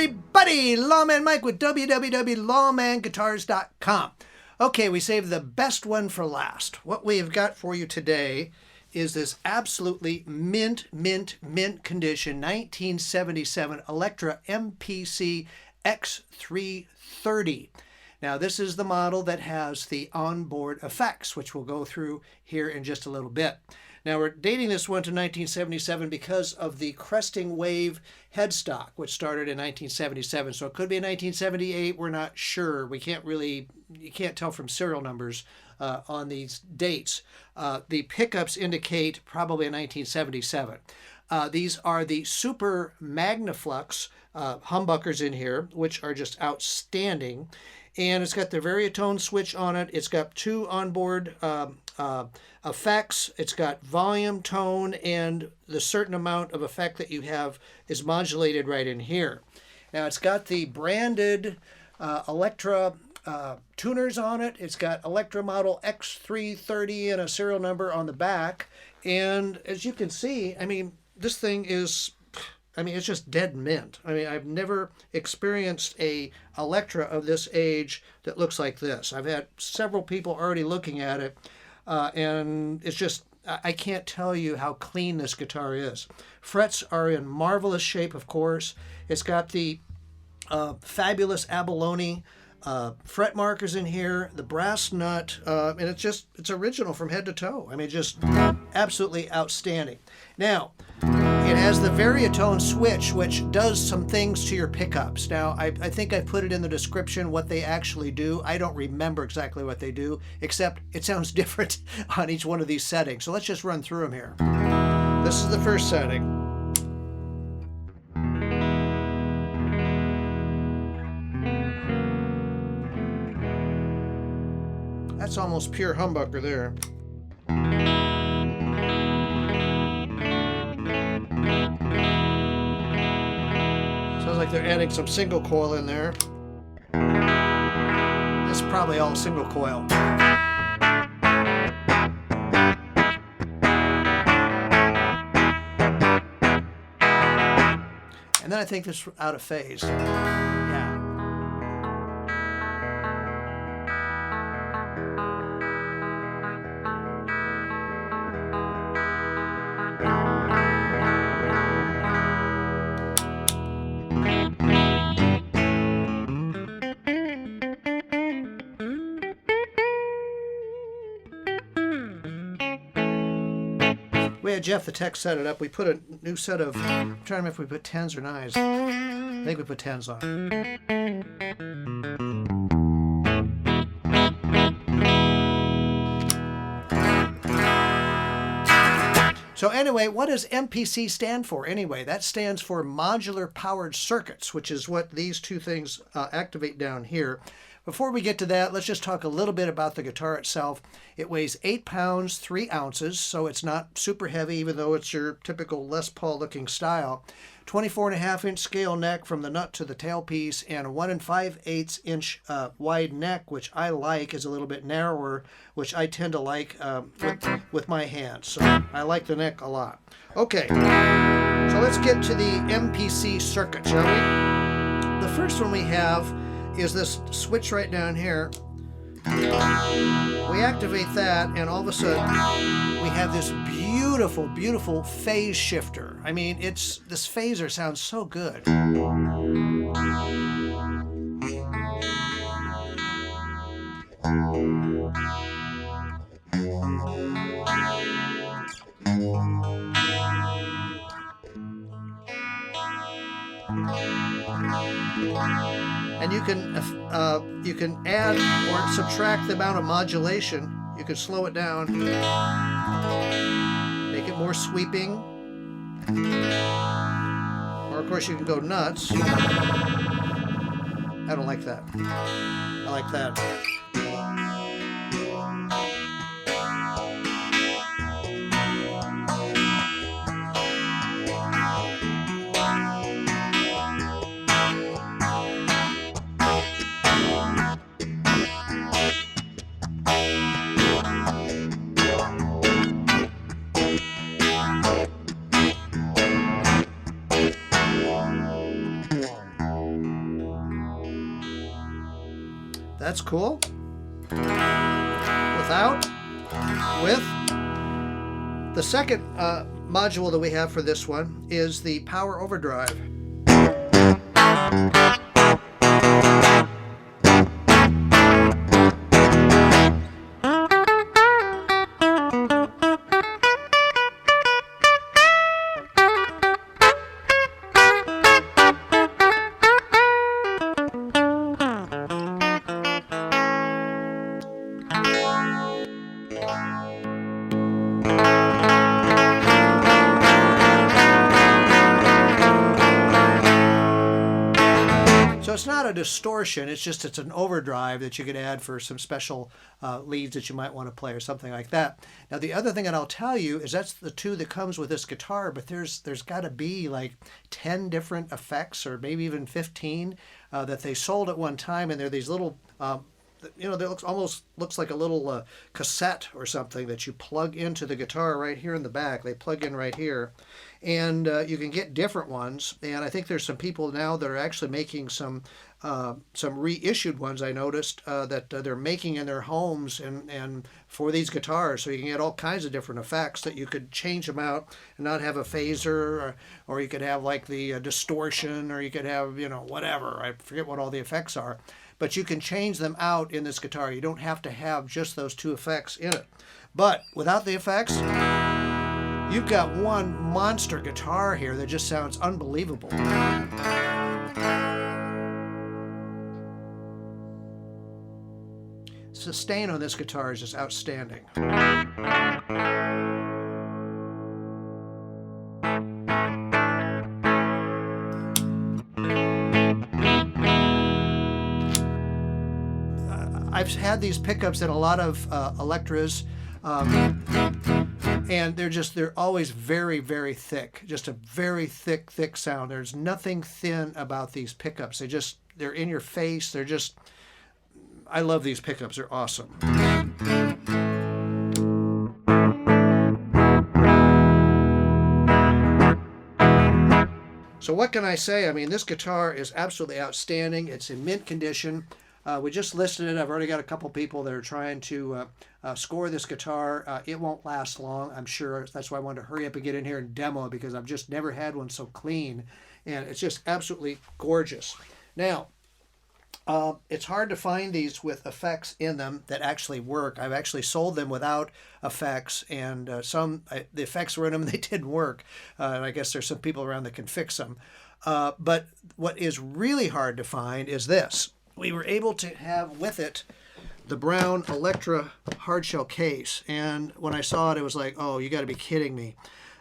everybody, Lawman Mike with www.lawmanguitars.com. Okay, we saved the best one for last. What we have got for you today is this absolutely mint condition 1977 Electra MPC X330. Now this is the model that has the onboard effects, which we'll go through here in just a little bit. Now we're dating this one to 1977 because of the cresting wave headstock, which started in 1977. So it could be in 1978. We're not sure. We can't really, you can't tell from serial numbers on these dates. The pickups indicate probably in 1977. These are the Super Magnaflux humbuckers in here, which are just outstanding. And it's got the veritone switch on it. It's got two onboard effects. It's got volume, tone, and the certain amount of effect that you have is modulated right in here. Now it's got the branded Electra tuners on it. It's got Electra model X330 and a serial number on the back. And as you can see, I mean, this thing is, I mean, it's just dead mint. I mean, I've never experienced a Electra of this age that looks like this. I've had several people already looking at it, and it's just, I can't tell you how clean this guitar is. Frets are in marvelous shape, of course. It's got the fabulous abalone fret markers in here, the brass nut, and it's original from head to toe. I mean, just absolutely outstanding. Now, it has the veritone switch, which does some things to your pickups. Now, I think I put it in the description what they actually do. I don't remember exactly what they do, except it sounds different on each one of these settings. So let's just run through them here. This is the first setting. That's almost pure humbucker there. Sounds like they're adding some single coil in there. This is probably all single coil. And then I think this is out of phase. Yeah. We had Jeff the tech set it up. We put a new set of, I'm trying to remember if we put 10s or 9s. I think we put 10s on it. So anyway, what does MPC stand for anyway? That stands for Modular Powered Circuits, which is what these two things activate down here. Before we get to that, let's just talk a little bit about the guitar itself. It weighs 8 pounds, 3 ounces, so it's not super heavy, even though it's your typical Les Paul looking style. 24.5-inch scale neck from the nut to the tailpiece, and a 1 5/8-inch wide neck, which I like, is a little bit narrower, which I tend to like with my hands. So I like the neck a lot. Okay, so let's get to the MPC circuit, shall we? The first one we have is this switch right down here. We activate that, and all of a sudden we have this beautiful phase shifter. I mean, this phaser sounds so good. And you can add or subtract the amount of modulation. You can slow it down, make it more sweeping, or of course you can go nuts. I don't like that. I like that. that's cool. Without, with. The second module that we have for this one is the power overdrive. So it's not a distortion, it's an overdrive that you could add for some special leads that you might want to play or something like that. Now the other thing that I'll tell you is that's the two that comes with this guitar, but there's got to be like 10 different effects or maybe even 15 that they sold at one time, and they're these little that almost looks like a little cassette or something that you plug into the guitar right here in the back. They plug in right here, and you can get different ones. And I think there's some people now that are actually making some reissued ones. I noticed that they're making in their homes and for these guitars, so you can get all kinds of different effects that you could change them out and not have a phaser, or you could have like the distortion, or you could have whatever. I forget what all the effects are. But you can change them out in this guitar. You don't have to have just those two effects in it. But without the effects, you've got one monster guitar here that just sounds unbelievable. Sustain on this guitar is just outstanding. I've had these pickups in a lot of Electras, and they're always very, very thick. Just a very thick sound. There's nothing thin about these pickups. They're in your face. I love these pickups. They're awesome. So what can I say? I mean, this guitar is absolutely outstanding. It's in mint condition. We just listed it. I've already got a couple people that are trying to score this guitar. It won't last long, I'm sure. That's why I wanted to hurry up and get in here and demo it, because I've just never had one so clean. And it's just absolutely gorgeous. Now, it's hard to find these with effects in them that actually work. I've actually sold them without effects, and the effects were in them and they didn't work. And I guess there's some people around that can fix them. But what is really hard to find is this. We were able to have with it the brown Electra hardshell case, and when I saw it, it was like, oh, you got to be kidding me.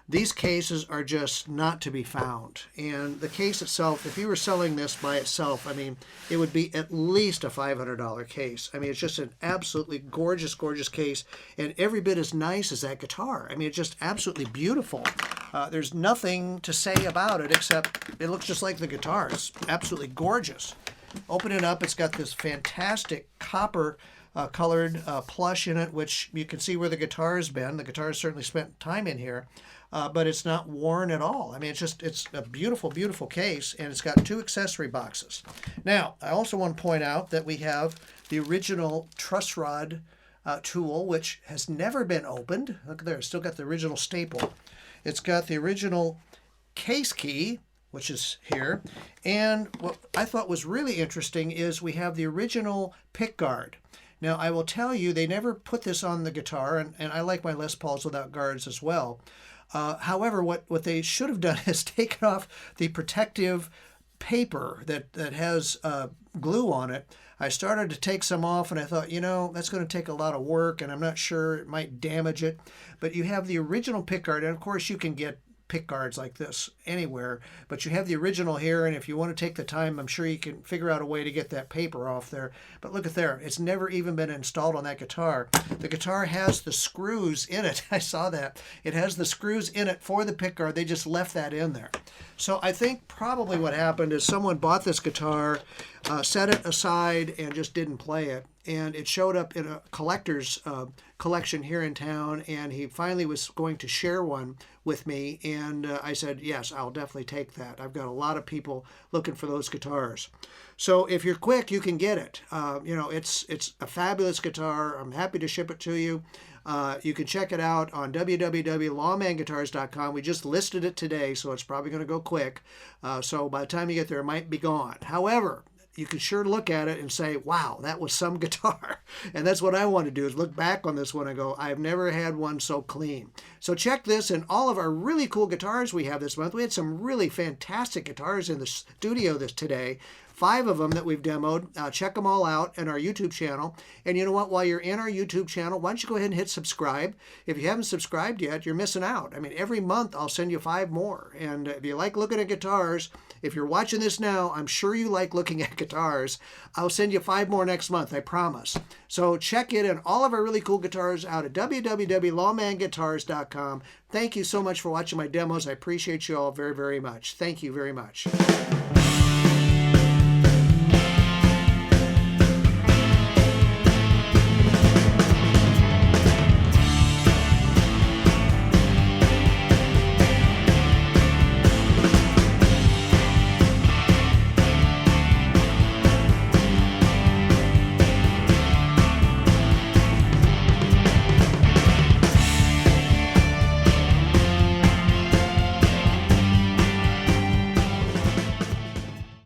These cases are just not to be found. And the case itself, if you were selling this by itself, I mean, it would be at least a $500 case. I mean, it's just an absolutely gorgeous, gorgeous case, and every bit as nice as that guitar. I mean, it's just absolutely beautiful. There's nothing to say about it except it looks just like the guitar. It's absolutely gorgeous. Open it up, it's got this fantastic copper colored plush in it, which you can see where the guitar has been. The guitar has certainly spent time in here, but it's not worn at all. I mean, it's a beautiful, beautiful case, and it's got two accessory boxes. Now, I also want to point out that we have the original truss rod tool, which has never been opened. Look there, it's still got the original staple. It's got the original case key, which is here. And what I thought was really interesting is we have the original pick guard. Now, I will tell you, they never put this on the guitar, and I like my Les Pauls without guards as well. However, what they should have done is taken off the protective paper that has glue on it. I started to take some off, and I thought, that's going to take a lot of work, and I'm not sure, it might damage it. But you have the original pick guard, and of course you can get pick guards like this anywhere, but you have the original here, and if you want to take the time, I'm sure you can figure out a way to get that paper off there. But look at there, it's never even been installed on that guitar. The guitar has the screws in it. I saw that. It has the screws in it for the pick guard. They just left that in there. So I think probably what happened is someone bought this guitar, set it aside, and just didn't play it. and it showed up in a collector's collection here in town, and he finally was going to share one with me, and I said, yes, I'll definitely take that. I've got a lot of people looking for those guitars. So if you're quick, you can get it. It's a fabulous guitar. I'm happy to ship it to you. You can check it out on www.lawmanguitars.com. We just listed it today, so it's probably going to go quick. So by the time you get there, it might be gone. However, you can sure look at it and say, wow, that was some guitar. And that's what I want to do, is look back on this one and go, I've never had one so clean. So check this and all of our really cool guitars we have this month. We had some really fantastic guitars in the studio today. 5 of them that we've demoed. Check them all out on our YouTube channel. And you know what? While you're in our YouTube channel, why don't you go ahead and hit subscribe? If you haven't subscribed yet, you're missing out. I mean, every month I'll send you 5 more. And if you like looking at guitars, if you're watching this now, I'm sure you like looking at guitars. I'll send you 5 more next month, I promise. So check it and all of our really cool guitars out at www.lawmanguitars.com. Thank you so much for watching my demos. I appreciate you all very, very much. Thank you very much.